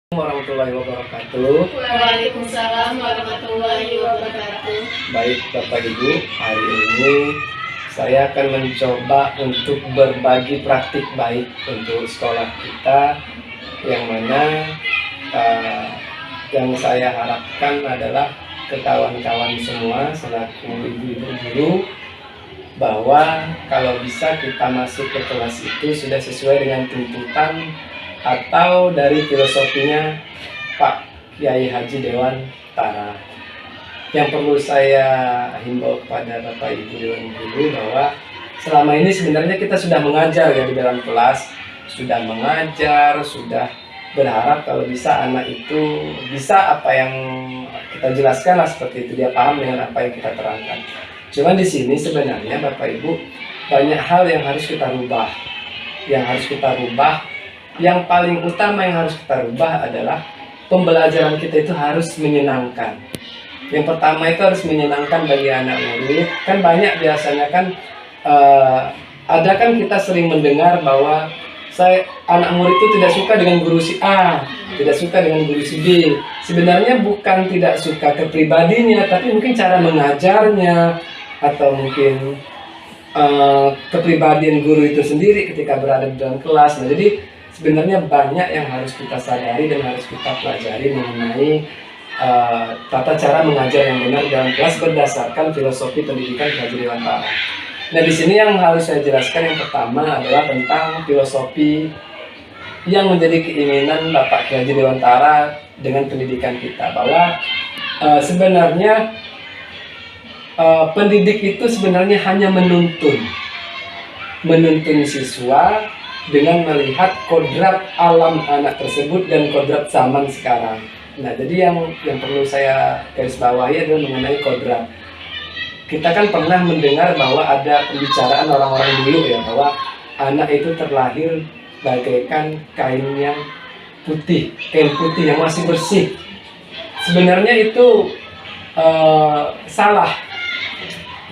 Warahmatullahi wabarakatuh. Waalaikumsalam warahmatullahi wabarakatuh. Baik Bapak Ibu, hari ini saya akan mencoba untuk berbagi praktik baik untuk sekolah kita, yang mana yang saya harapkan adalah ke kawan-kawan semua selaku ibu-ibu guru, bahwa kalau bisa kita masuk ke kelas itu sudah sesuai dengan tuntutan atau dari filosofinya Pak Kiai Haji Dewan Tara. Yang perlu saya himbau kepada Bapak Ibu Dewan Guru bahwa selama ini sebenarnya kita sudah mengajar ya di dalam kelas, sudah mengajar, sudah berharap kalau bisa anak itu bisa apa yang kita jelaskan lah, seperti itu, dia paham dengan apa yang kita terangkan. Cuman di sini sebenarnya Bapak Ibu banyak hal yang harus kita rubah. Yang paling utama yang harus kita rubah adalah pembelajaran kita itu harus menyenangkan. Yang pertama itu harus menyenangkan bagi anak murid. Kan banyak biasanya kan ada kan kita sering mendengar bahwa anak murid itu tidak suka dengan guru si A, tidak suka dengan guru si B. Sebenarnya bukan tidak suka kepribadinya, tapi mungkin cara mengajarnya atau mungkin kepribadian guru itu sendiri ketika berada di dalam kelas. Nah, jadi sebenarnya banyak yang harus kita sadari dan harus kita pelajari mengenai tata cara mengajar yang benar dalam kelas berdasarkan filosofi pendidikan Haji Dewan Tara. Nah, di sini yang harus saya jelaskan yang pertama adalah tentang filosofi yang menjadi keinginan Bapak Haji Dewan Tara dengan pendidikan kita, bahwa sebenarnya pendidik itu sebenarnya hanya menuntun siswa dengan melihat kodrat alam anak tersebut dan kodrat zaman sekarang. Nah, jadi yang perlu saya garis bawahi adalah mengenai kodrat. Kita kan pernah mendengar bahwa ada pembicaraan orang-orang dulu ya, bahwa anak itu terlahir bagaikan kain yang putih, kain putih yang masih bersih. Sebenarnya itu salah.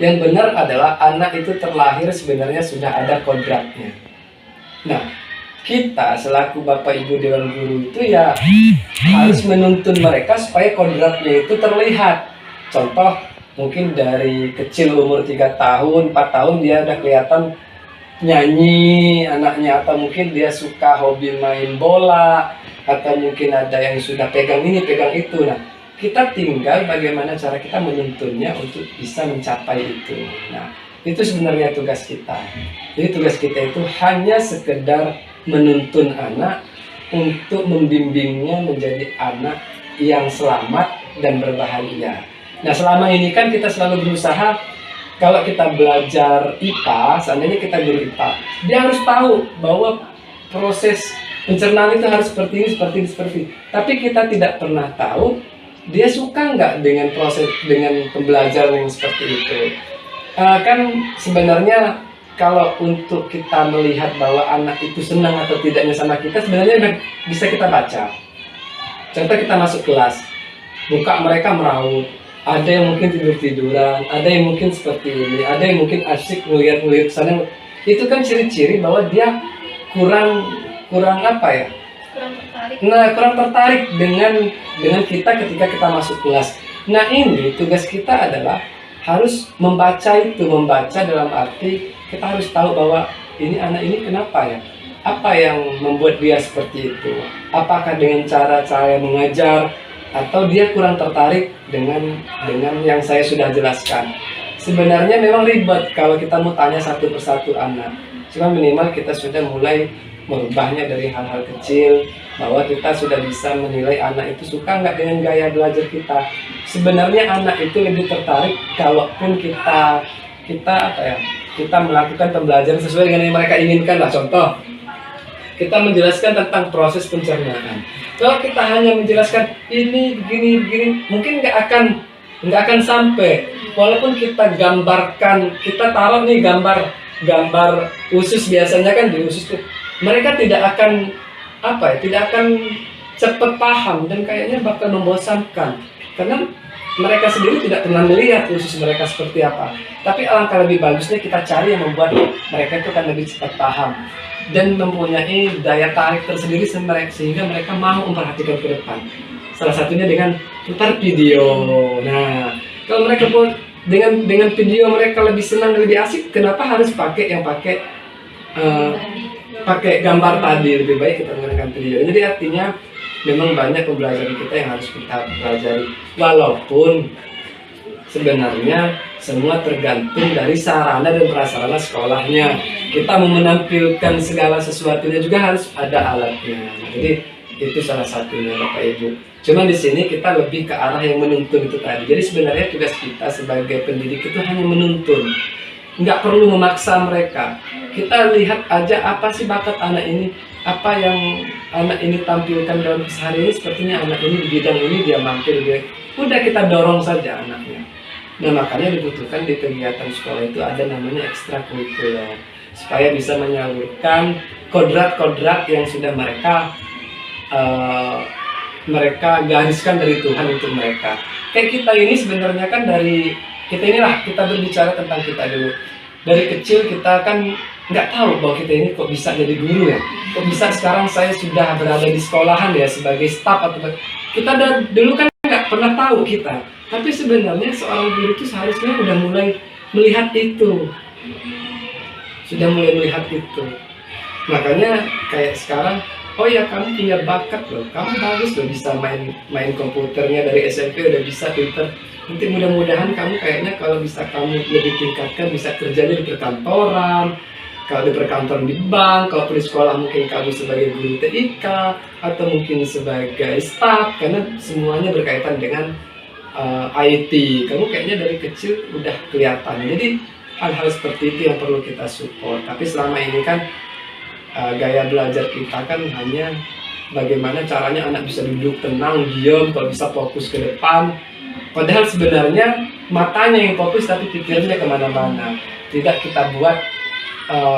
Yang benar adalah anak itu terlahir sebenarnya sudah ada kodratnya. Nah, kita selaku Bapak Ibu Dewan Guru itu ya harus menuntun mereka supaya kodratnya itu terlihat. Contoh, mungkin dari kecil umur 3 tahun, 4 tahun dia udah kelihatan nyanyi anaknya, atau mungkin dia suka hobi main bola, atau mungkin ada yang sudah pegang ini, pegang itu. Nah, kita tinggal bagaimana cara kita menuntunnya untuk bisa mencapai itu. Nah, itu sebenarnya tugas kita. Jadi tugas kita itu hanya sekedar menuntun anak untuk membimbingnya menjadi anak yang selamat dan berbahagia. Nah, selama ini kan kita selalu berusaha, kalau kita belajar IPA, seandainya kita guru IPA, dia harus tahu bahwa proses pencernaan itu harus seperti ini. Tapi kita tidak pernah tahu dia suka nggak dengan proses, dengan pembelajaran yang seperti itu. Kan sebenarnya kalau untuk kita melihat bahwa anak itu senang atau tidaknya sama kita, sebenarnya bisa kita baca. Contoh, kita masuk kelas, muka mereka meraut, ada yang mungkin tidur-tiduran, ada yang mungkin seperti ini, ada yang mungkin asyik ngeliat-ngeliat sana. Itu kan ciri-ciri bahwa dia kurang apa ya? Kurang tertarik dengan kita ketika kita masuk kelas. Nah, ini tugas kita adalah harus membaca dalam arti kita harus tahu bahwa ini anak ini kenapa ya, apa yang membuat dia seperti itu, apakah dengan cara saya mengajar atau dia kurang tertarik dengan yang saya sudah jelaskan. Sebenarnya memang ribet kalau kita mau tanya satu persatu anak, cuma minimal kita sudah mulai merubahnya dari hal-hal kecil, bahwa kita sudah bisa menilai anak itu suka nggak dengan gaya belajar kita. Sebenarnya anak itu lebih tertarik kalaupun kita melakukan pembelajaran sesuai dengan yang mereka inginkan lah. Contoh, kita menjelaskan tentang proses pencernaan. Kalau kita hanya menjelaskan ini begini, mungkin nggak akan sampai. Walaupun kita gambarkan, kita taruh nih gambar usus, biasanya kan di usus itu, mereka tidak akan cepat paham dan kayaknya bakal membosankan, karena mereka sendiri tidak pernah melihat usus mereka seperti apa. Tapi alangkah lebih bagusnya kita cari yang membuat mereka itu akan lebih cepat paham. dan mempunyai daya tarik tersendiri sehingga mereka mau memperhatikan ke depan. Salah satunya dengan putar video. Nah, kalau mereka pun dengan video mereka lebih senang, lebih asik, kenapa harus pakai gambar tadi? Lebih baik kita menggunakan video. Jadi artinya memang banyak pembelajaran kita yang harus kita pelajari, walaupun sebenarnya semua tergantung dari sarana dan prasarana sekolahnya. Kita mau menampilkan segala sesuatunya juga harus ada alatnya. Jadi itu salah satunya Bapak Ibu. Cuma di sini kita lebih ke arah yang menuntun itu tadi. Jadi sebenarnya tugas kita sebagai pendidik itu hanya menuntun. Nggak perlu memaksa mereka. Kita lihat aja apa sih bakat anak ini, apa yang anak ini tampilkan dalam keseharian. Sepertinya anak ini di bidang ini dia mampu, udah kita dorong saja anaknya. Nah, makanya dibutuhkan di kegiatan sekolah itu ada namanya ekstrakurikuler, supaya bisa menyalurkan kodrat-kodrat yang sudah mereka gariskan dari Tuhan untuk mereka. Kayak kita ini sebenarnya kan kita berbicara tentang kita dulu. Dari kecil kita kan nggak tahu bahwa kita ini kok bisa jadi guru ya. Kok bisa sekarang saya sudah berada di sekolahan ya sebagai staf atau kita dulu kan nggak pernah tahu kita. Tapi sebenarnya seorang guru itu seharusnya udah mulai melihat itu. Sudah mulai melihat itu. Makanya kayak sekarang, oh ya kamu punya bakat loh, kamu bagus loh bisa main komputernya dari SMP udah bisa pinter. Nanti mudah-mudahan kamu kayaknya kalau bisa kamu lebih tingkatkan bisa kerjanya di perkantoran, kalau di perkantoran di bank, kalau di sekolah mungkin kamu sebagai guru TIK atau mungkin sebagai staf, karena semuanya berkaitan dengan IT. Kamu kayaknya dari kecil udah kelihatan. Jadi hal-hal seperti itu yang perlu kita support. Tapi selama ini kan gaya belajar kita kan hanya bagaimana caranya anak bisa duduk tenang, diam, kalau bisa fokus ke depan. Padahal sebenarnya matanya yang fokus tapi pikirnya kemana-mana. Tidak kita buat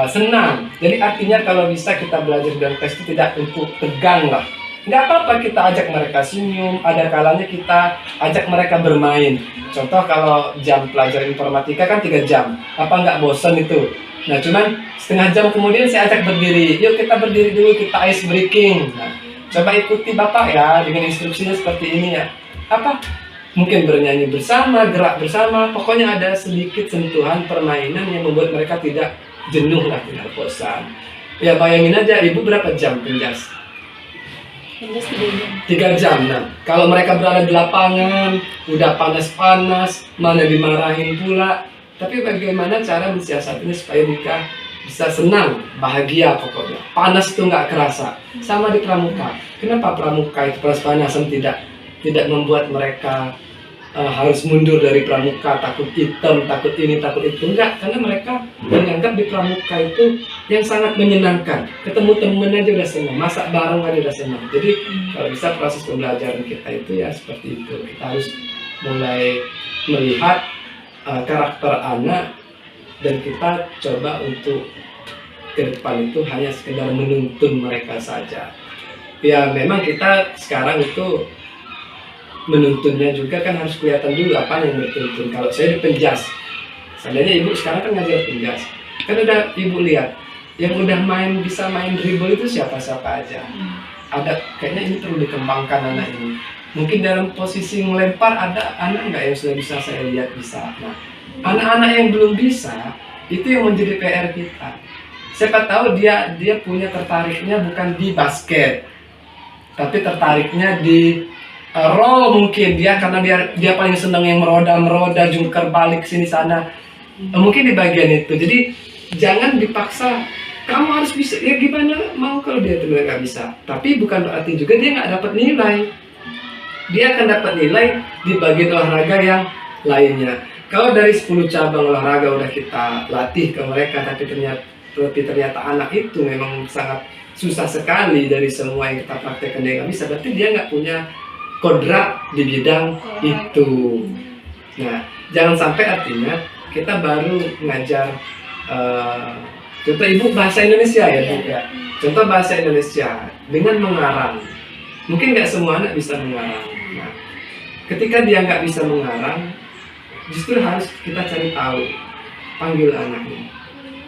senang. Jadi artinya kalau bisa kita belajar dalam kelas itu tidak untuk tegang lah. Nggak apa-apa kita ajak mereka senyum, ada kalanya kita ajak mereka bermain. Contoh kalau jam pelajaran informatika kan 3 jam, apa nggak bosan itu? Nah cuman setengah jam kemudian saya ajak berdiri, yuk kita berdiri dulu, kita ice breaking. Nah, coba ikuti Bapak ya dengan instruksinya seperti ini ya. Apa? Mungkin bernyanyi bersama, gerak bersama, pokoknya ada sedikit sentuhan permainan yang membuat mereka tidak jenuh lah, tidak bosan. Ya bayangin aja, Ibu berapa jam penjas? 3 jam. Nah, kalau mereka berada di lapangan, udah panas-panas, mana dimarahin pula. Tapi bagaimana cara mensiasatinya supaya mereka bisa senang, bahagia pokoknya. Panas itu nggak kerasa. Sama di pramuka. Kenapa pramuka itu panas-panasan tidak membuat mereka harus mundur dari pramuka, takut hitam, takut ini, takut itu? Enggak, karena mereka menganggap di pramuka itu yang sangat menyenangkan. Ketemu temen aja udah senang, masak bareng aja udah senang. Jadi kalau bisa proses pembelajaran kita itu ya seperti itu. Kita harus mulai melihat karakter anak dan kita coba untuk ke depan itu hanya sekedar menuntun mereka saja. Ya memang kita sekarang itu menuntunnya juga kan harus kelihatan dulu apa yang dituntun. Kalau saya di penjas, seandainya Ibu sekarang kan ngajar penjas, kan udah Ibu lihat yang udah bisa main dribble itu siapa-siapa aja. Ada kayaknya ini perlu dikembangkan anak ini. Mungkin dalam posisi melempar ada anak nggak yang sudah bisa saya lihat bisa. Nah, anak-anak yang belum bisa itu yang menjadi PR kita. Siapa tahu dia punya tertariknya bukan di basket, tapi tertariknya di roll mungkin karena dia paling senang yang meroda jungkir balik sini sana, mungkin di bagian itu. Jadi jangan dipaksa kamu harus bisa, ya gimana mau kalau dia itu nggak bisa. Tapi bukan berarti juga dia nggak dapat nilai. Dia akan dapat nilai di bagian olahraga yang lainnya. Kalau dari 10 cabang olahraga udah kita latih ke mereka, tapi ternyata anak itu memang sangat susah sekali dari semua yang kita praktekkan dia nggak bisa, berarti dia nggak punya kodrat di bidang itu. Nah, jangan sampai artinya kita baru ngajar contoh Ibu bahasa Indonesia ya, Bu ya. Contoh bahasa Indonesia dengan mengarang. Mungkin nggak semua anak bisa mengarang. Nah, ketika dia nggak bisa mengarang, justru harus kita cari tahu, panggil anaknya.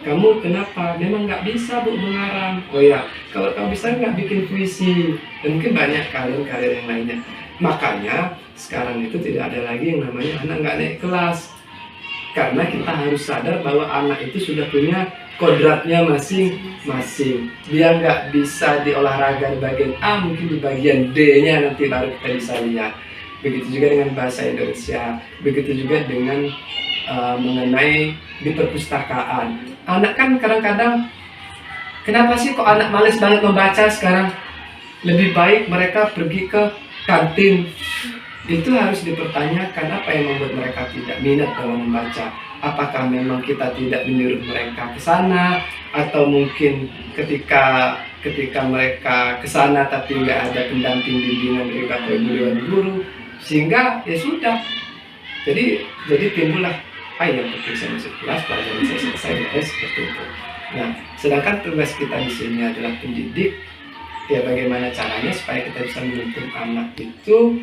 kamu kenapa? Memang nggak bisa Bu mengarang. Oh ya, kalau kamu bisa nggak bikin puisi, dan mungkin banyak kalian-kalian yang lainnya. Makanya sekarang itu tidak ada lagi yang namanya anak nggak naik kelas, karena kita harus sadar bahwa anak itu sudah punya kodratnya masing-masing. Dia nggak bisa di olahraga di bagian A, mungkin di bagian D-nya nanti baru kita bisa lihat. Begitu juga dengan bahasa Indonesia, begitu juga dengan mengenai di perpustakaan. Anak kan kadang-kadang, kenapa sih kok anak males banget membaca sekarang? Lebih baik mereka pergi ke kantin. Itu harus dipertanyakan, apa yang membuat mereka tidak minat dalam membaca. Apakah memang kita tidak menyuruh mereka ke sana, atau mungkin ketika mereka ke sana tapi nggak ada pendamping bimbingan dari bapak ibu dewan guru, sehingga ya sudah. Jadi timbullah, yang penting saya masuk kelas, pelajaran saya selesai, beres, seperti itu. Nah, sedangkan tugas kita di sini adalah pendidik, ya bagaimana caranya supaya kita bisa menuntun anak itu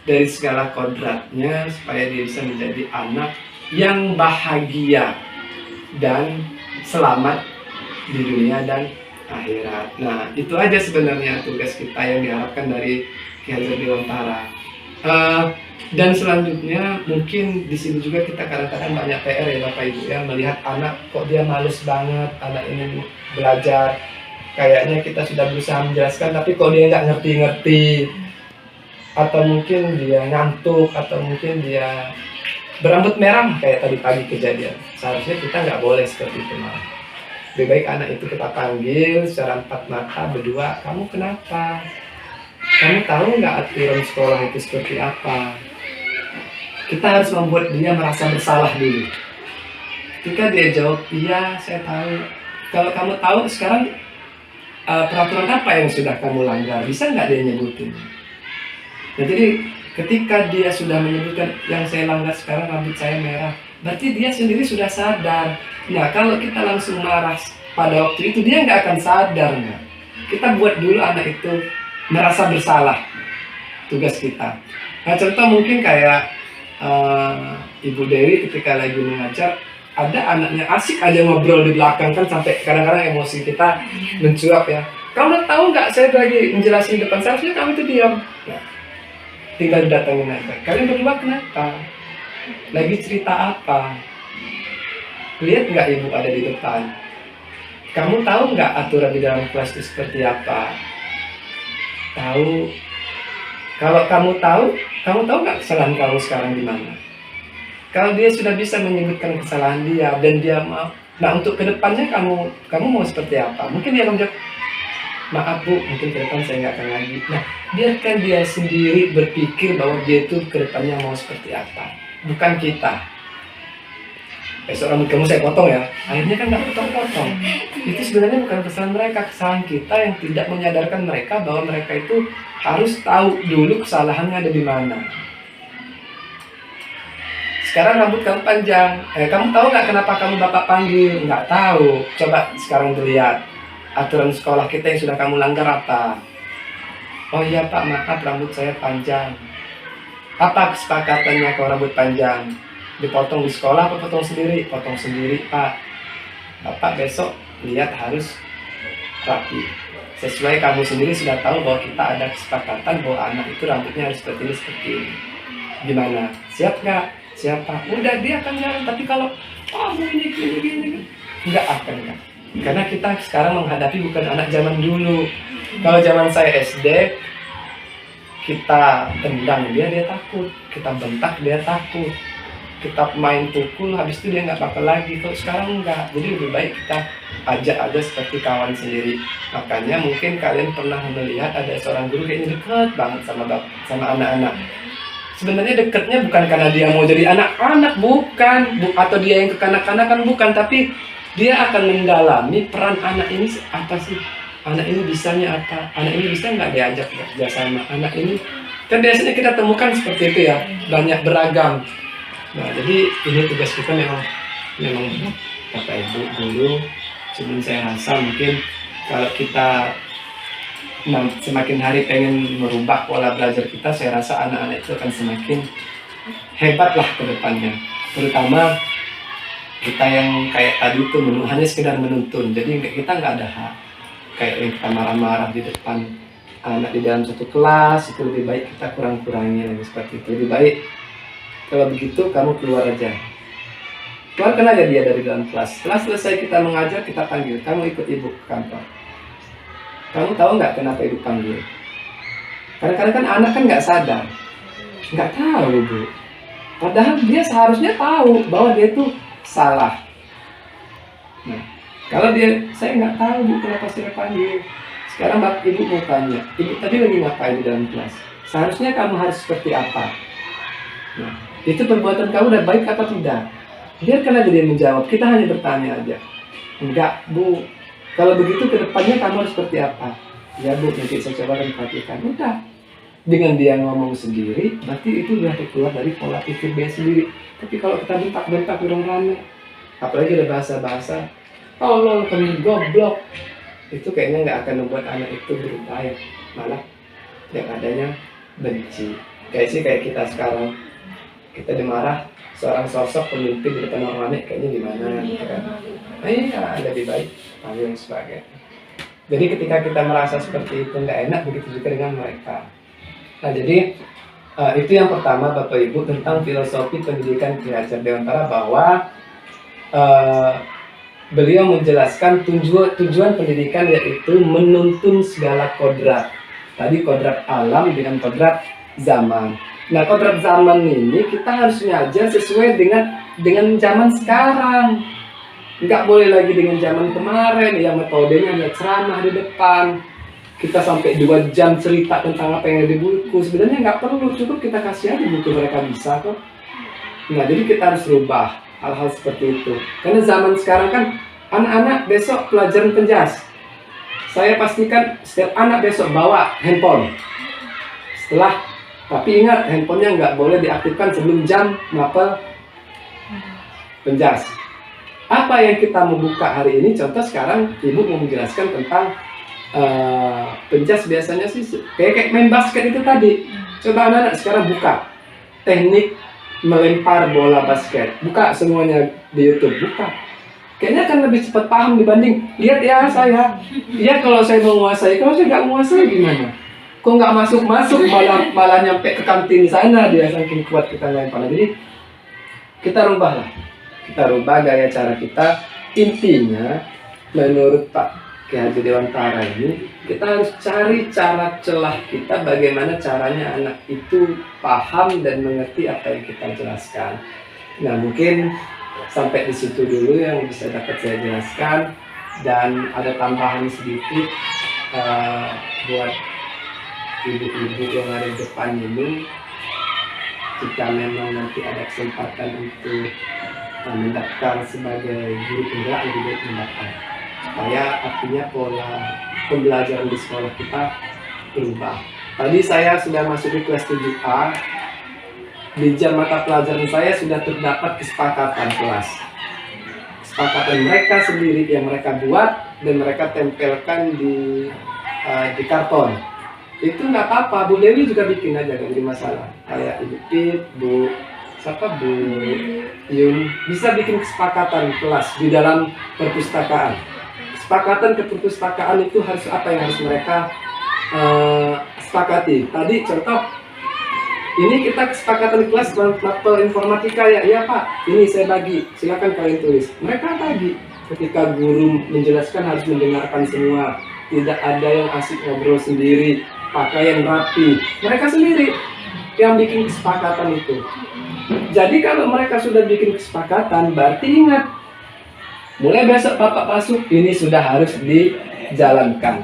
dari segala kodratnya, supaya dia bisa menjadi anak yang bahagia dan selamat di dunia dan akhirat. Nah, itu aja sebenarnya tugas kita yang diharapkan dari Ki Hajar Dewantara. Dan selanjutnya mungkin di sini juga kita kadang-kadang banyak PR ya Bapak Ibu ya, melihat anak kok dia males banget, anak ini belajar, kayaknya kita sudah berusaha menjelaskan tapi kok dia nggak ngerti-ngerti, atau mungkin dia ngantuk, atau mungkin dia berambut merah kayak tadi pagi kejadian. Seharusnya kita nggak boleh seperti itu malah. Lebih baik anak itu kita panggil secara empat mata berdua, kamu kenapa? Kamu tahu nggak aturan sekolah itu seperti apa? Kita harus membuat dia merasa bersalah dulu. Ketika dia jawab, iya saya tahu. Kalau kamu tahu sekarang peraturan apa yang sudah kamu langgar, bisa nggak dia nyebutin? Nah, jadi ketika dia sudah menyebutkan yang saya langgar sekarang rambut saya merah, berarti dia sendiri sudah sadar. Nah, kalau kita langsung marah pada waktu itu, dia nggak akan sadar. Nggak? Kita buat dulu anak itu merasa bersalah. Tugas kita. Nah, contoh mungkin kayak Ibu Dewi ketika lagi mengajar, ada anaknya asik aja ngobrol di belakang, kan sampai kadang-kadang emosi kita mencuap ya. Kamu tahu nggak, saya lagi menjelasin depan, seharusnya kamu itu diam. Nah, tinggal datangin aja. Kalian berdua kenapa? Lagi cerita apa? Lihat nggak ibu ada di depan? Kamu tahu nggak aturan di dalam kelas itu seperti apa? Tahu. Kalau kamu tahu nggak kesalahan kamu sekarang di mana? Kalau dia sudah bisa menyebutkan kesalahan dia dan dia mau, nah untuk kedepannya kamu mau seperti apa? Mungkin dia akan jawab, maaf Bu, mungkin ke depan saya nggak akan lagi. Nah, biarkan dia sendiri berpikir bahwa dia itu ke depannya mau seperti apa, bukan kita. Besok rambut kamu saya potong ya, akhirnya kan nggak potong-potong. Itu sebenarnya bukan kesalahan mereka, kesalahan kita yang tidak menyadarkan mereka bahwa mereka itu harus tahu dulu kesalahannya ada di mana. Sekarang rambut kamu panjang, kamu tahu nggak kenapa kamu bapak panggil? Nggak tahu. Coba sekarang dilihat aturan sekolah kita yang sudah kamu langgar apa? Oh iya Pak, maaf rambut saya panjang. Apa kesepakatannya kalau rambut panjang? Dipotong di sekolah apa potong sendiri? Potong sendiri Pak. Bapak besok lihat harus rapi. Sesuai kamu sendiri sudah tahu bahwa kita ada kesepakatan bahwa anak itu rambutnya harus seperti ini, seperti ini. Gimana? Siap nggak? Siapa? Udah, dia akan jalan. Tapi kalau gini, nggak akan kan? Karena kita sekarang menghadapi bukan anak zaman dulu. Kalau zaman saya SD, kita tendang dia takut. Kita bentak dia takut. Kita main pukul, habis itu dia nggak bakal lagi. Kalau sekarang enggak, jadi lebih baik kita ajak aja seperti kawan sendiri. Makanya mungkin kalian pernah melihat ada seorang guru kayaknya dekat banget sama anak-anak. Sebenarnya dekatnya bukan karena dia mau jadi anak-anak, bukan, atau dia yang kekanak-kanakan, bukan, tapi dia akan mendalami peran anak ini apa sih, anak ini bisanya apa, anak ini bisa nggak diajak kerja sama, anak ini kan biasanya kita temukan seperti itu ya, banyak beragam. Nah, jadi ini tugas kita memang Bapak Ibu guru. Sebelum saya rasa mungkin kalau kita semakin hari pengen merubah pola belajar kita, saya rasa anak-anak itu akan semakin hebat lah ke depannya. Terutama kita yang kayak tadi itu hanya sekedar menuntun. Jadi kita nggak ada hak kayak yang kita marah-marah di depan anak di dalam satu kelas. Itu lebih baik kita kurang-kurangi lagi seperti itu. Lebih baik kalau begitu kamu keluar aja, keluarkan aja dia dari dalam kelas. Setelah selesai kita mengajar, kita panggil, kamu ikut ibu ke kantor. Kamu tahu nggak kenapa ibu panggil? Kadang-kadang kan anak kan nggak sadar, nggak tahu bu. Padahal dia seharusnya tahu bahwa dia itu salah. Nah, kalau dia, saya nggak tahu bu kenapa saya panggil. Sekarang bapak ibu mau tanya, ibu tadi lagi ngapain di dalam kelas? Seharusnya kamu harus seperti apa? Nah, itu perbuatan kamu udah baik apa tidak? Biarkan aja dia menjawab, kita hanya bertanya aja. Enggak bu, kalau begitu ke depannya kamu harus seperti apa? Ya bu, nanti saya coba dan perhatikan. Udah, dengan dia ngomong sendiri, berarti itu udah keluar dari pola pikir dia sendiri. Tapi kalau kita bentak-bentak orang rame, apalagi ada bahasa-bahasa, tolol, kamu goblok, itu kayaknya nggak akan membuat anak itu berubah ya. Malah yang adanya benci. Kayak kita sekarang, kita dimarah seorang sosok pemimpin di depan orang ramai, kayaknya gimana gitu kan. Nah, iya, lebih baik panggil yang sebagainya. Jadi ketika kita merasa seperti itu nggak enak, begitu juga dengan mereka. Nah, jadi itu yang pertama Bapak Ibu tentang filosofi pendidikan Ki Hajar Dewantara, bahwa beliau menjelaskan tujuan pendidikan yaitu menuntun segala kodrat. Tadi kodrat alam dengan kodrat zaman. Nah, kodrat zaman ini kita harus ngajar sesuai dengan zaman sekarang. Nggak boleh lagi dengan zaman kemarin yang metodenya hanya ceramah di depan. Kita sampai 2 jam cerita tentang apa yang ada di buku. Sebenarnya nggak perlu, cukup kita kasih aja buku, mereka bisa kok. Nah, jadi kita harus rubah hal-hal seperti itu. Karena zaman sekarang kan anak-anak besok pelajaran penjas. Saya pastikan setiap anak besok bawa handphone. Tapi ingat, handphonenya nggak boleh diaktifkan sebelum jam mapel penjas. Apa yang kita mau buka hari ini? Contoh sekarang ibu mau menjelaskan tentang penjas biasanya sih kayak main basket itu tadi. Coba anak-anak sekarang buka teknik melempar bola basket. Buka semuanya di YouTube, buka. Kayaknya akan lebih cepat paham dibanding lihat ya saya. Ya kalau saya mau menguasai, kalau saya nggak menguasai gimana? Kok nggak masuk malah nyampe ke kantin sana dia, saking kuat kita lempar. Jadi kita rubah gaya cara kita. Intinya menurut Pak Ki Hajar Dewantara ini, kita harus cari cara celah kita, bagaimana caranya anak itu paham dan mengerti apa yang kita jelaskan. Nah, mungkin sampai di situ dulu yang bisa dapat saya jelaskan, dan ada tambahan sedikit buat ibu-ibu yang ada di depan ini. Jika memang nanti ada kesempatan untuk mendaftar sebagai guru penggerak, lebih baik mendaftar, supaya artinya pola pembelajaran di sekolah kita berubah. Tadi saya sudah masuk di kelas 7A. Di jam mata pelajaran saya sudah terdapat kesepakatan kelas. Kesepakatan mereka sendiri yang mereka buat dan mereka tempelkan di karton. Itu nggak apa-apa, Bu Dewi juga bikin aja, nggak jadi masalah. Kayak Ibu Pip, Bu Yun, bisa bikin kesepakatan kelas di dalam perpustakaan. Kesepakatan ke perpustakaan itu harus apa yang harus mereka sepakati. Tadi contoh, ini kita kesepakatan kelas mapel informatika ya, iya Pak, ini saya bagi, silakan kalian tulis. Mereka bagi. Ketika guru menjelaskan harus mendengarkan semua, tidak ada yang asik ngobrol sendiri, pakaian rapi. Mereka sendiri yang bikin kesepakatan itu. Jadi kalau mereka sudah bikin kesepakatan, berarti ingat, mulai besok Bapak masuk, ini sudah harus dijalankan.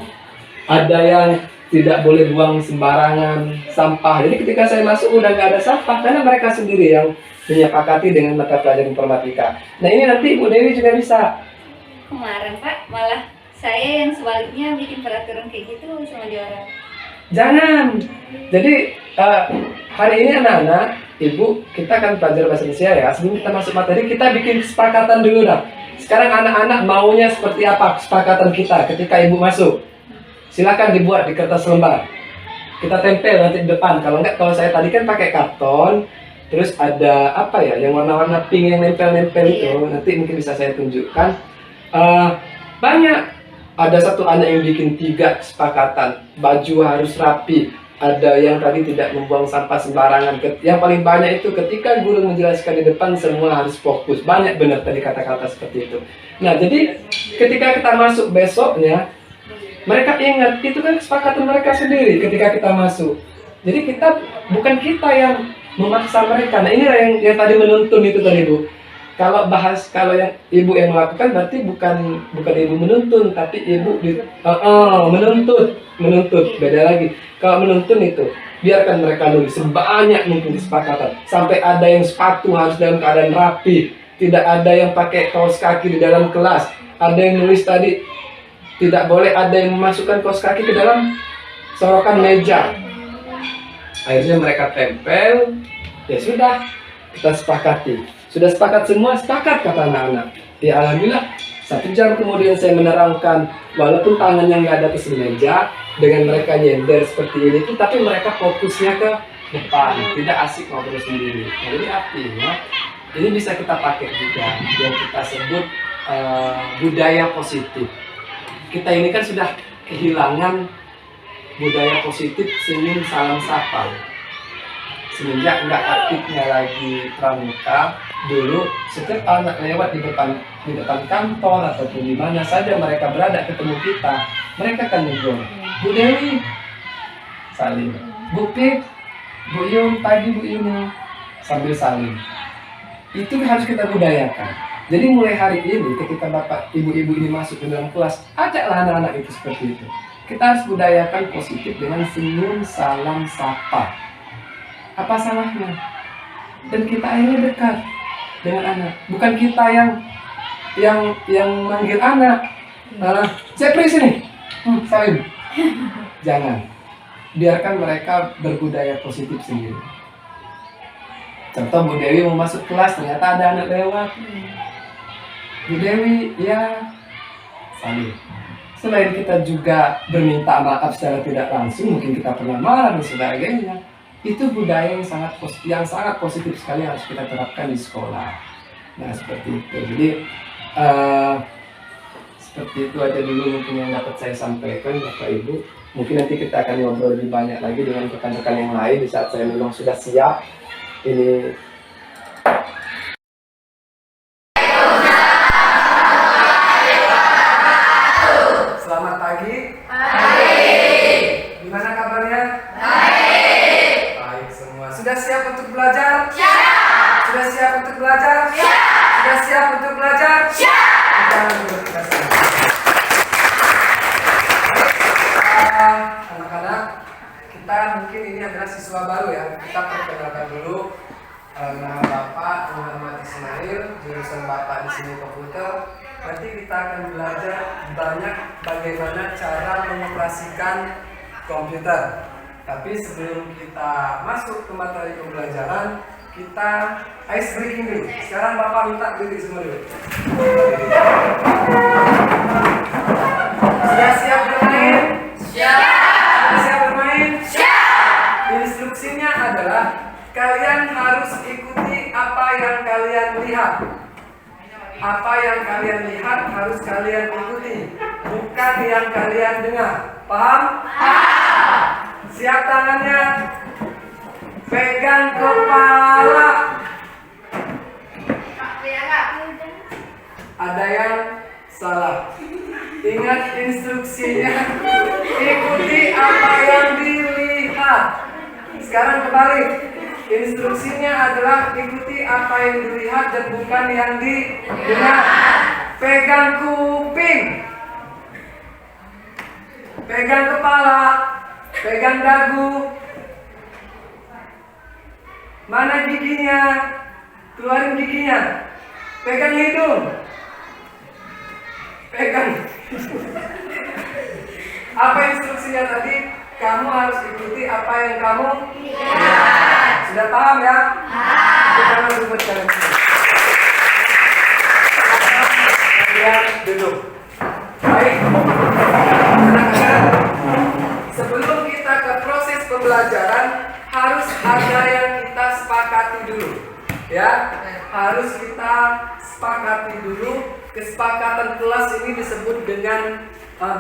Ada yang tidak boleh buang sembarangan sampah. Jadi ketika saya masuk udah nggak ada sampah, karena mereka sendiri yang menyepakati dengan mata pelajaran informatika. Nah, ini nanti Ibu Dewi juga bisa. Kemarin Pak, malah saya yang sebaliknya bikin peraturan kayak gitu sama dia orang. Jangan. Jadi hari ini anak-anak, Ibu, kita kan belajar bahasa Indonesia ya. Sebelum kita masuk materi, kita bikin kesepakatan dulu dah. Sekarang anak-anak maunya seperti apa kesepakatan kita ketika Ibu masuk. Silakan dibuat di kertas lembar. Kita tempel nanti di depan. Kalau enggak, kalau saya tadi kan pakai karton, Terus ada apa ya, yang warna-warna pink yang nempel-nempel itu, Iya. nanti mungkin bisa saya tunjukkan. Eh, banyak. Ada satu anak yang bikin 3 kesepakatan, baju harus rapi. Ada yang tadi tidak membuang sampah sembarangan. Yang paling banyak itu ketika guru menjelaskan di depan semua harus fokus. Banyak benar tadi kata-kata seperti itu. Nah, jadi ketika kita masuk besoknya, mereka ingat itu kan kesepakatan mereka sendiri ketika kita masuk. Jadi bukan kita yang memaksa mereka. Nah, inilah yang tadi menuntun itu tadi, Bu. Kalau yang ibu yang melakukan berarti bukan ibu menuntun, tapi ibu menuntut beda lagi. Kalau menuntun itu biarkan mereka nulis sebanyak mungkin kesepakatan, sampai ada yang sepatu harus dalam keadaan rapi, tidak ada yang pakai kaos kaki di dalam kelas, ada yang nulis tadi tidak boleh ada yang memasukkan kaos kaki ke dalam sorokan meja. Akhirnya mereka tempel, ya sudah kita sepakati. Sudah sepakat semua, sepakat kata anak-anak. Ya alhamdulillah, 1 jam kemudian saya menerangkan, walaupun tangannya nggak ada atas meja, dengan mereka nyender seperti ini, tapi mereka fokusnya ke depan, tidak asik ngobrol sendiri. Nah, jadi artinya, ini bisa kita pakai juga, yang kita sebut budaya positif. Kita ini kan sudah kehilangan budaya positif senyum salam sapa. Semenjak nggak aktifnya lagi pramuka, dulu setiap anak lewat di depan kantor ataupun di mana saja mereka berada ketemu kita, mereka akan negur, Bu Dewi, salim, Bu Pip, Bu Yun, pagi Bu Yun, sambil salim. Itu harus kita budayakan. Jadi mulai hari ini ketika bapak ibu-ibu ini masuk ke dalam kelas, ajaklah anak-anak itu seperti itu. Kita harus budayakan positif dengan senyum salam sapa. Apa salahnya? Dan kita ini dekat dengan anak, bukan kita yang manggil anak. Jepri sini, salim. Jangan. Biarkan mereka berbudaya positif sendiri. Contoh Bu Dewi mau masuk kelas, ternyata ada anak lewat. Bu Dewi, ya salim. Selain kita juga berminta maaf secara tidak langsung, mungkin kita pernah marah dan sebagainya. Itu budaya yang sangat positif sekali yang harus kita terapkan di sekolah. Nah, seperti itu. Jadi seperti itu aja dulu mungkin yang dapat saya sampaikan, Bapak Ibu. Mungkin nanti kita akan ngobrol lebih banyak lagi dengan rekan-rekan yang lain di saat saya memang sudah siap. Ini selamat pagi. Gimana kabarnya? Baik semua. Sudah siap untuk belajar? Sudah siap untuk belajar? Sudah siap untuk belajar? Jangan dulu kita anak-anak, kita mungkin ini adalah siswa baru ya. Kita perkenalkan dulu. Nama Bapak Muhammad Ismail, jurusan Bapak di sini komputer. Nanti kita akan belajar banyak bagaimana cara mengoperasikan komputer. Tapi sebelum kita masuk ke materi pembelajaran, kita ice breaking dulu. Sekarang Bapak minta diri semua dulu. Sudah siap bermain? Sudah siap bermain? Instruksinya adalah kalian harus ikuti apa yang kalian lihat. Apa yang kalian lihat harus kalian ikuti, bukan yang kalian dengar. Paham? Siap tangannya. Pegang kepala. Ada yang salah. Ingat instruksinya. Ikuti apa yang dilihat. Sekarang kebalik. Instruksinya adalah ikuti apa yang dilihat dan bukan yang didengar. Pegang kuping. Pegang kepala. Pegang dagu. Mana giginya? Keluarin giginya. Pegang hidung. Pegang. Apa instruksinya tadi? Kamu harus ikuti apa yang kamu lihat. Sudah paham ya? Jangan ribut kalian. Kalian duduk. Baik. Anak-anak, sebelum kita ke proses pembelajaran, harus ada yang kita sepakati. sepakati dulu. Ya, harus kita sepakati dulu. Kesepakatan kelas ini disebut dengan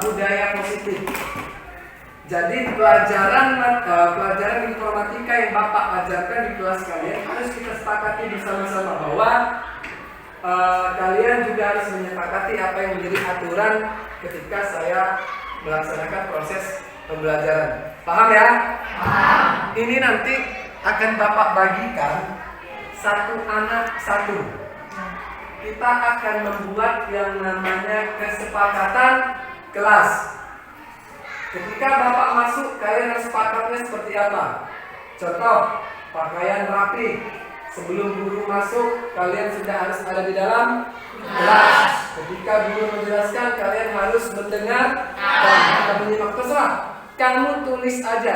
budaya positif. Jadi pelajaran informatika yang Bapak ajarkan di kelas kalian harus kita sepakati bersama-sama bahwa kalian juga harus menyepakati apa yang menjadi aturan ketika saya melaksanakan proses pembelajaran. Paham ya? Paham. Ini nanti akan Bapak bagikan satu anak satu. Kita akan membuat yang namanya kesepakatan kelas. Ketika Bapak masuk, kalian harus sepakatnya seperti apa? Contoh, pakaian rapi. Sebelum guru masuk, kalian sudah harus ada di dalam kelas. Ketika guru menjelaskan, kalian harus mendengar dan menyimak. Terserah, kamu tulis aja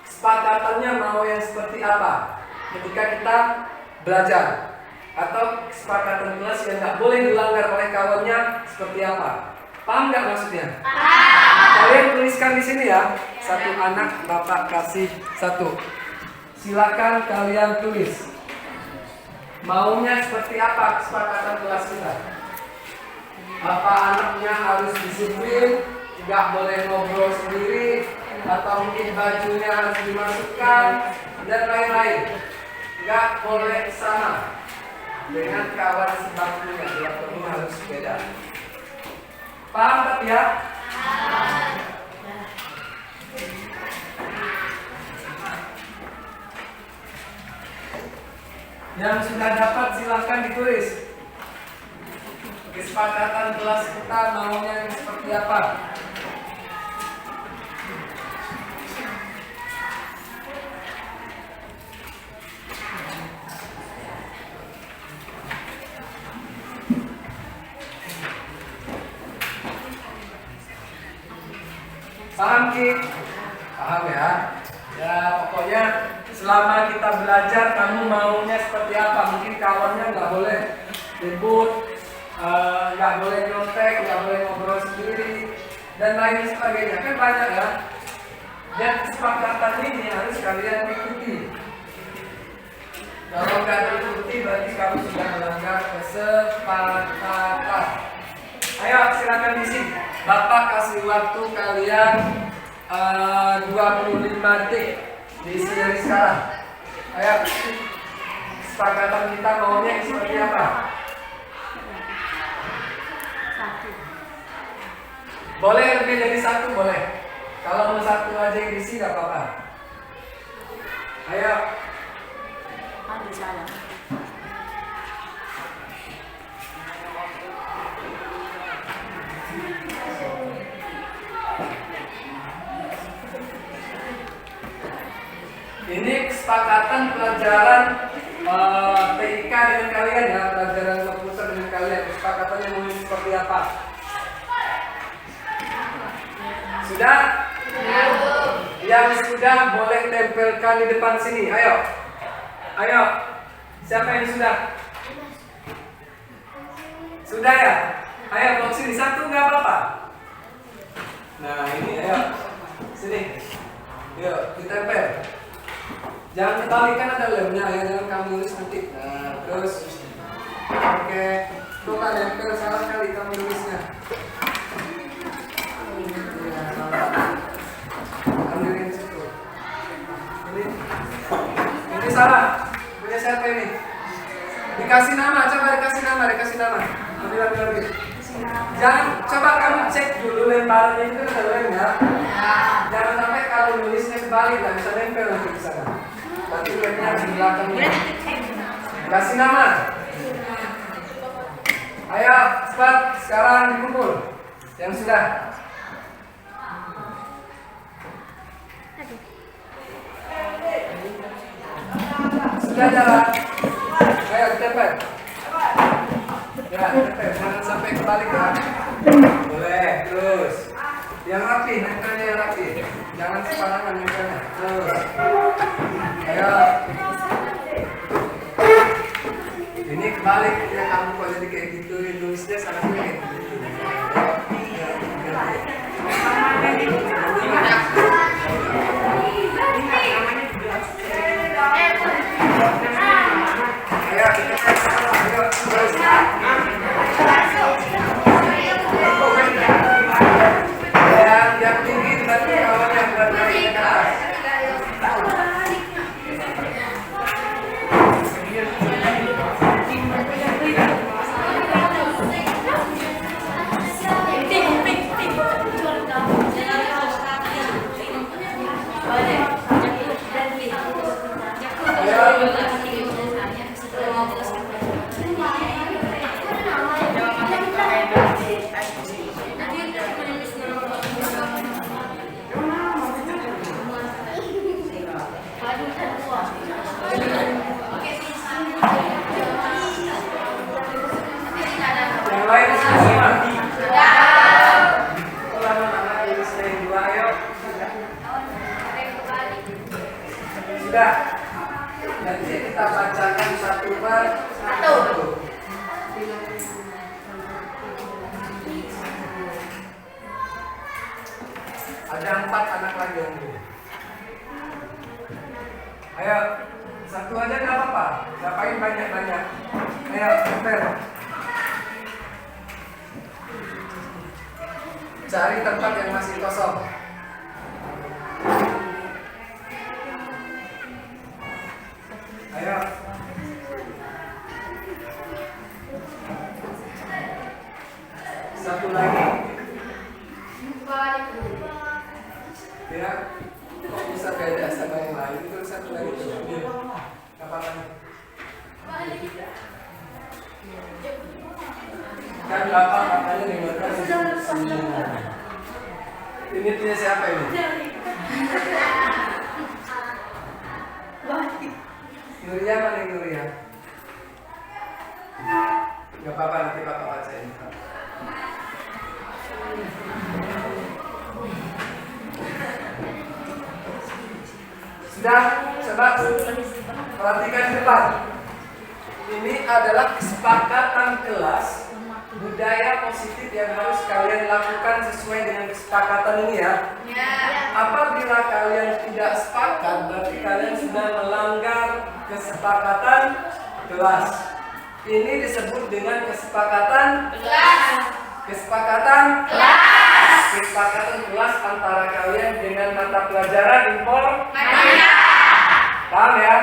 kesepakatannya mau yang seperti apa ketika kita belajar. Atau kesepakatan kelas yang nggak boleh dilanggar oleh kawannya seperti apa? Paham nggak maksudnya? Kalian tuliskan di sini ya. Satu anak Bapak kasih satu. Silakan kalian tulis. Maunya seperti apa kesepakatan kelas kita? Apa anaknya harus disiplin, nggak boleh ngobrol sendiri, atau mungkin bajunya harus dimasukkan dan lain-lain. Nggak boleh sama dengan kawan sebangkunya, yang harus beda. Paham tak ya? Yang sudah dapat silahkan ditulis. Kesepakatan kelas kita maunya yang seperti apa? Paham Ki? Paham ya? Ya pokoknya selama kita belajar kamu maunya seperti apa? Mungkin kawannya nggak boleh ribut, nggak boleh nyontek, nggak boleh ngobrol sendiri dan lain sebagainya. Kan banyak ya. Dan kesepakatan ini harus kalian ikuti. Kalau nggak diikuti berarti kamu sudah melanggar kesepakatan. Ayo silakan diisi. Bapak kasih waktu kalian 25 detik diisi dari sekarang. Ayo, kesepakatan kita maunya seperti apa? Boleh lebih dari satu, boleh. Kalau mau satu aja yang diisi nggak apa-apa. Ayo. Ini kesepakatan pelajaran TIK dengan kalian ya, pelajaran komputer dengan kalian. Kesepakatannya mau seperti apa? Sudah? Yang sudah boleh tempelkan di depan sini. Ayo. Ayo. Siapa yang sudah? Sudah ya? Ayo bawa sini. Satu nggak apa-apa. Nah ini ayo. Sini. Yuk ditempel. Jangan kebalikan, ada lemnya ya, jangan kamu nulis nanti. Nah, terus oke, tuh kan nempel salah sekali kamu nulisnya. Ambilin situ. Ini salah. Punya siapa ini? Dikasih nama, coba dikasih nama. Ambil. Jangan, coba kamu cek dulu lembarannya itu ada lemnya. Jangan sampai kalau nulisnya kebalik, nggak bisa nempel nanti di sana. Berarti lemnya di belakangnya. Kasih nama. Ayo, cepat sekarang dikumpul. Yang sudah. Sudah jalan. Ayo tempel. Ya, tempel. Jangan sampai kebalik ya. Boleh, terus. Yang rapi, nempelnya yang rapi. Jangan sembarangan nempelnya. Terus. Ayo. Ini kebalik ya, kamu kok jadi kayak gitu, nulisnya sangat kayak gitu. Sudah. Nanti kita bacakan satu per satu. Ada 4 anak lagi yang dulu. Ayo, satu aja nggak apa-apa. Ngapain banyak-banyak? Ayo, Fer. Cari tempat yang masih kosong. Ayo. Satu lagi. Ya, kok bisa beda sama yang lain? Itu satu lagi. Apa-apa? Kan bapak katanya dengarkan. Ini punya siapa ini? Nuria mana yang Nuria? Gak apa-apa, nanti bapak bacain. Sudah, coba perhatikan depan. Ini adalah kesepakatan kelas budaya positif yang harus kalian lakukan sesuai dengan kesepakatan ini ya. Apabila kalian tidak sepakat, berarti kalian sudah melanggar kesepakatan kelas. Ini disebut dengan kesepakatan kelas. Kesepakatan kelas. Kesepakatan kelas antara kalian dengan mata pelajaran informatika. Paham ya?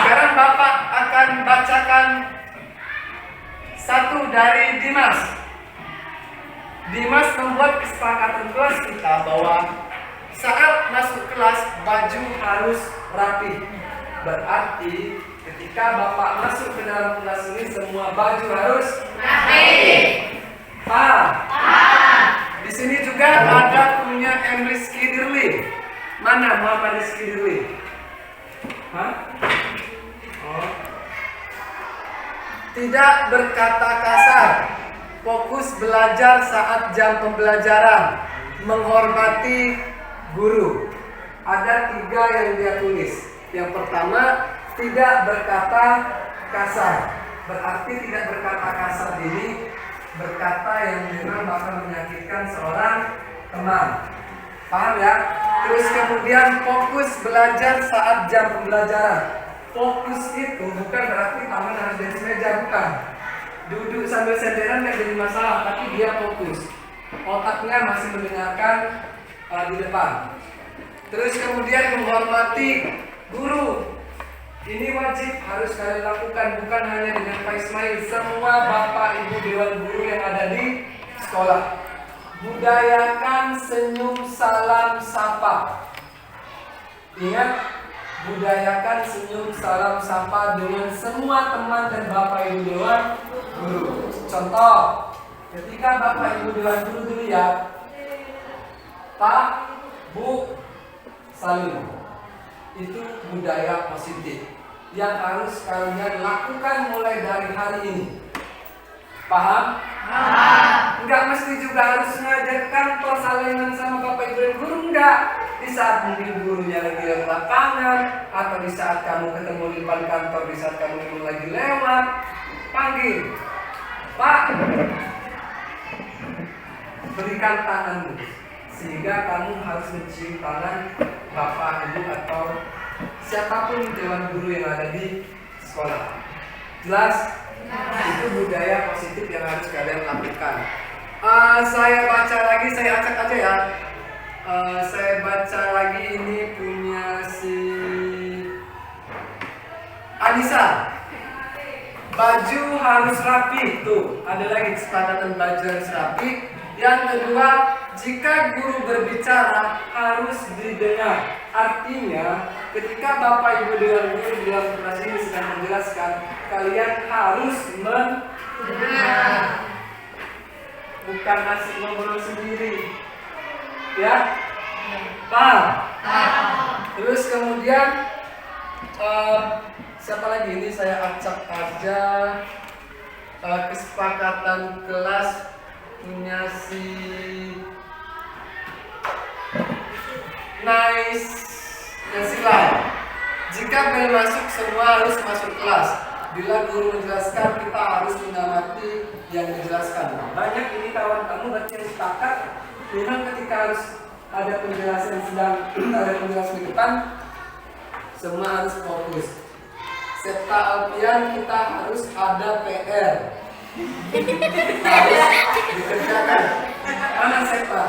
Sekarang Bapak akan bacakan satu dari Dimas. Dimas membuat kesepakatan kelas kita bahwa saat masuk kelas baju harus rapi. Berarti ketika Bapak masuk ke dalam kelas ini semua baju harus rapi. Paham? Di sini juga ada punya Rizky Dirli. Mana Muhammad Rizky Dirli? Hah? Oh. Tidak berkata kasar, fokus belajar saat jam pembelajaran, menghormati guru. Ada 3 yang dia tulis. Yang pertama, tidak berkata kasar. Berarti tidak berkata kasar ini berkata yang memang bakal menyakitkan seorang teman. Paham ya? Terus kemudian fokus belajar saat jam pembelajaran. Fokus itu bukan berarti tangan harus di atas meja, bukan. Duduk sambil senderan yang jadi masalah, tapi dia fokus. Otaknya masih mendengarkan di depan. Terus kemudian menghormati guru. Ini wajib harus kalian lakukan, bukan hanya dengan Pak Ismail, semua bapak ibu dewan guru yang ada di sekolah. Budayakan senyum salam sapa. Ingat, budayakan senyum salam sapa dengan semua teman dan bapak ibu dewan guru. Contoh, ketika bapak ibu dewan guru dulu ya, Pak, Bu, salim. Itu budaya positif yang harus kalian lakukan mulai dari hari ini. Paham? Enggak mesti juga harus ngajak kantor salingan sama bapak ibu dan guru, enggak. Di saat mungkin gurunya lagi di lapangan, atau di saat kamu ketemu di depan kantor, di saat kamu lagi lewat, panggil, Pak, berikan tanganmu, sehingga kamu harus mencium tangan bapak ibu atau siapapun dewan guru yang ada di sekolah. Jelas? Itu budaya positif yang harus kalian lakukan. Saya baca lagi, saya acak aja ya. Saya baca lagi, ini punya si Anissa. Baju harus rapi. Tuh, ada lagi kesepakatan baju harus rapi. Yang kedua, jika guru berbicara harus didengar. Artinya, ketika bapak ibu dewan guru dalam kelas ini sedang menjelaskan, kalian harus mendengar, bukan asik ngobrol sendiri. Ya, paham? Terus kemudian siapa lagi ini saya acak aja. Kesepakatan kelas punya si Nice Yasila. Jika bel masuk, semua harus masuk kelas. Bila guru menjelaskan, kita harus mengamati yang dijelaskan. Nah, banyak ini kawan kamu berarti yang sepakat. Memang ketika harus ada penjelasan ada penjelasan di depan, semua harus fokus. Serta alfian kita harus ada PR. Harus dikerjakan. Mana Sekta?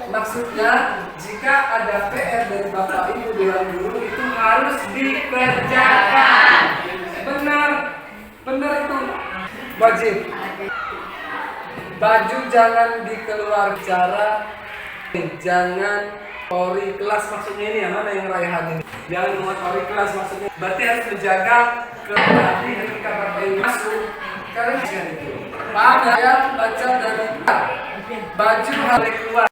Maksudnya jika ada PR dari Bapak Ibu Dewan Guru itu harus dikerjakan. Benar itu wajib. Baju jangan dikeluar cara, jangan ori kelas maksudnya ini ya, mana yang raihan ini? Jangan membuat ori kelas maksudnya. Berarti harus menjaga keberhati ketika Bapak Ibu masuk. Kalian itu. Pada yang baca dari baju harus keluar